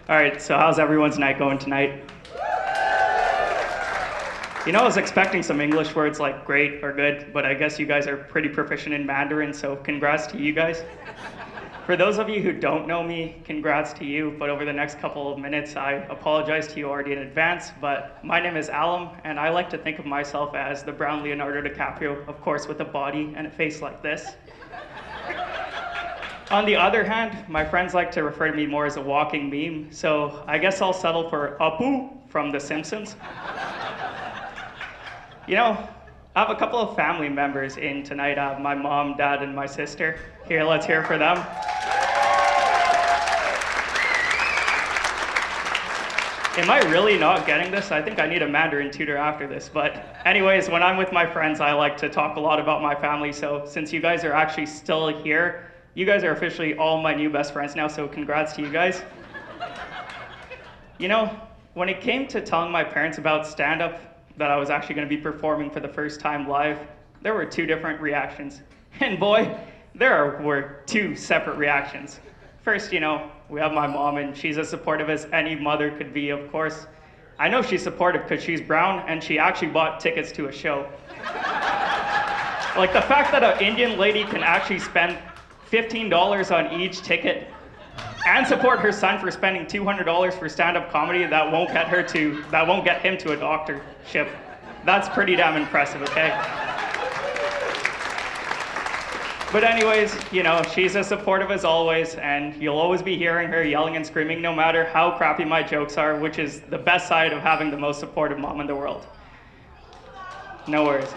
All right, so how's everyone's night going tonight? I was expecting some English words like great or good, but I guess you guys are pretty proficient in Mandarin, so congrats to you guys. For those of you who don't know me, congrats to you, but over the next couple of minutes, I apologize to you already in advance, but my name is Alum, and I like to think of myself as the brown Leonardo DiCaprio, of course with a body and a face like this. On the other hand, my friends like to refer to me more as a walking meme, so I guess I'll settle for Apu from The Simpsons. I have a couple of family members in tonight. I have my mom, dad, and my sister. Here, let's hear for them. Am I really not getting this? I think I need a Mandarin tutor after this. But anyways, when I'm with my friends, I like to talk a lot about my family. So since you guys are actually still here, you guys are officially all my new best friends now, so congrats to you guys. When it came to telling my parents about stand-up, that I was actually going to be performing for the first time live, there were two different reactions. And boy, there were two separate reactions. First, we have my mom, and she's as supportive as any mother could be, of course. I know she's supportive because she's brown, and she actually bought tickets to a show. Like the fact that an Indian lady can actually spend $15 on each ticket and support her son for spending $200 for stand-up comedy that won't get him to a doctorship. That's pretty damn impressive, okay? But anyways, she's as supportive as always, and you'll always be hearing her yelling and screaming no matter how crappy my jokes are, which is the best side of having the most supportive mom in the world. No worries.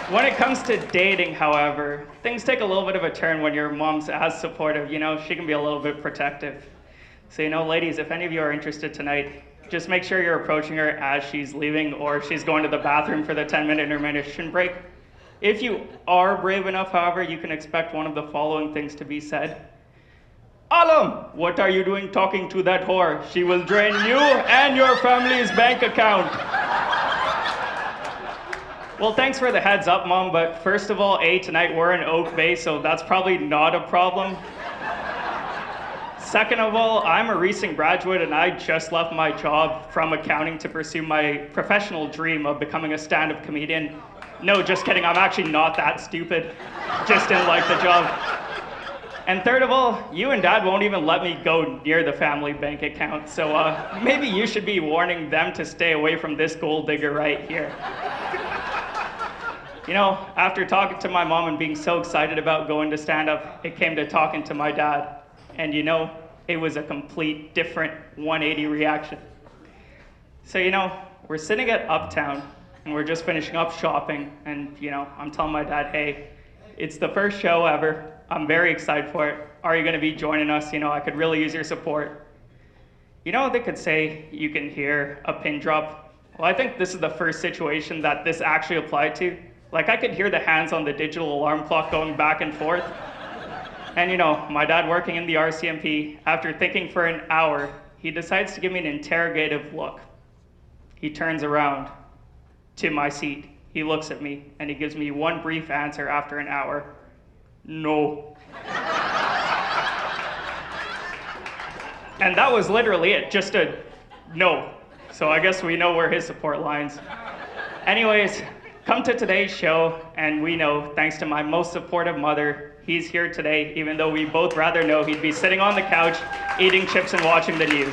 When it comes to dating, however, things take a little bit of a turn when your mom's as supportive. She can be a little bit protective. So, ladies, if any of you are interested tonight, just make sure you're approaching her as she's leaving or she's going to the bathroom for the 10-minute intermission break. If you are brave enough, however, you can expect one of the following things to be said. Alam, what are you doing talking to that whore? She will drain you and your family's bank account. Well, thanks for the heads up, Mom, but first of all, tonight we're in Oak Bay, so that's probably not a problem. Second of all, I'm a recent graduate and I just left my job from accounting to pursue my professional dream of becoming a stand-up comedian. No, just kidding, I'm actually not that stupid. Just didn't like the job. And third of all, you and Dad won't even let me go near the family bank account, so maybe you should be warning them to stay away from this gold digger right here. After talking to my mom and being so excited about going to stand-up, it came to talking to my dad. And it was a complete different 180 reaction. So, we're sitting at Uptown, and we're just finishing up shopping, and, I'm telling my dad, hey, it's the first show ever. I'm very excited for it. Are you going to be joining us? I could really use your support. They could say you can hear a pin drop. Well, I think this is the first situation that this actually applied to. Like, I could hear the hands on the digital alarm clock going back and forth. And my dad working in the RCMP, after thinking for an hour, he decides to give me an interrogative look. He turns around to my seat. He looks at me, and he gives me one brief answer after an hour. No. And that was literally it, just a no. So I guess we know where his support lies. Anyways, come to today's show, and we know, thanks to my most supportive mother, he's here today, even though we both rather know he'd be sitting on the couch, eating chips and watching the news.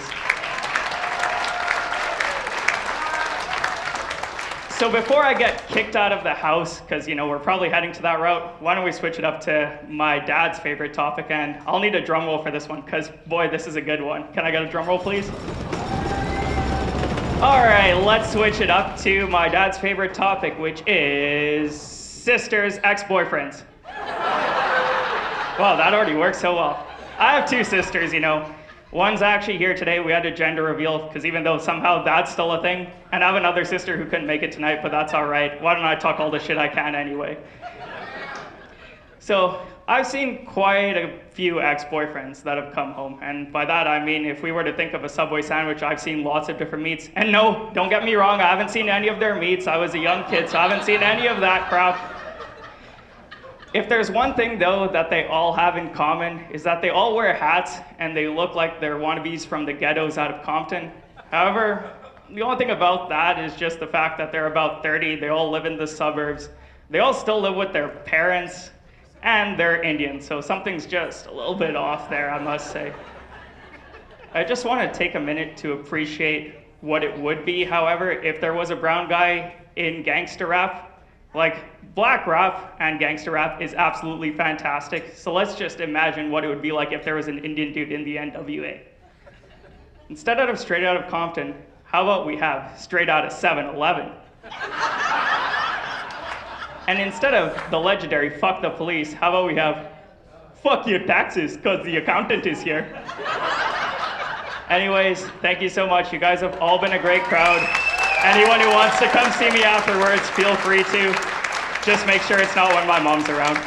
So before I get kicked out of the house, because we're probably heading to that route, why don't we switch it up to my dad's favorite topic, and I'll need a drum roll for this one, because boy, this is a good one. Can I get a drum roll, please? All right, let's switch it up to my dad's favorite topic, which is sisters' ex-boyfriends. Wow, that already works so well. I have two sisters, One's actually here today. We had a gender reveal, because even though somehow that's still a thing, and I have another sister who couldn't make it tonight, but that's all right. Why don't I talk all the shit I can anyway? So, I've seen quite a few ex-boyfriends that have come home, and by that I mean if we were to think of a Subway sandwich, I've seen lots of different meats. And no, don't get me wrong, I haven't seen any of their meats. I was a young kid, so I haven't seen any of that crap. If there's one thing, though, that they all have in common, is that they all wear hats and they look like they're wannabes from the ghettos out of Compton. However, the only thing about that is just the fact that they're about 30, they all live in the suburbs, they all still live with their parents, and they're Indian, so something's just a little bit off there, I must say. I just want to take a minute to appreciate what it would be, however, if there was a brown guy in gangster rap. Like, black rap and gangster rap is absolutely fantastic, so let's just imagine what it would be like if there was an Indian dude in the NWA. Instead of Straight Out of Compton, how about we have Straight Out of 7-Eleven? And instead of the legendary Fuck the Police, how about we have Fuck Your Taxes, cause the accountant is here. Anyways, thank you so much. You guys have all been a great crowd. Anyone who wants to come see me afterwards, feel free to. Just make sure it's not when my mom's around.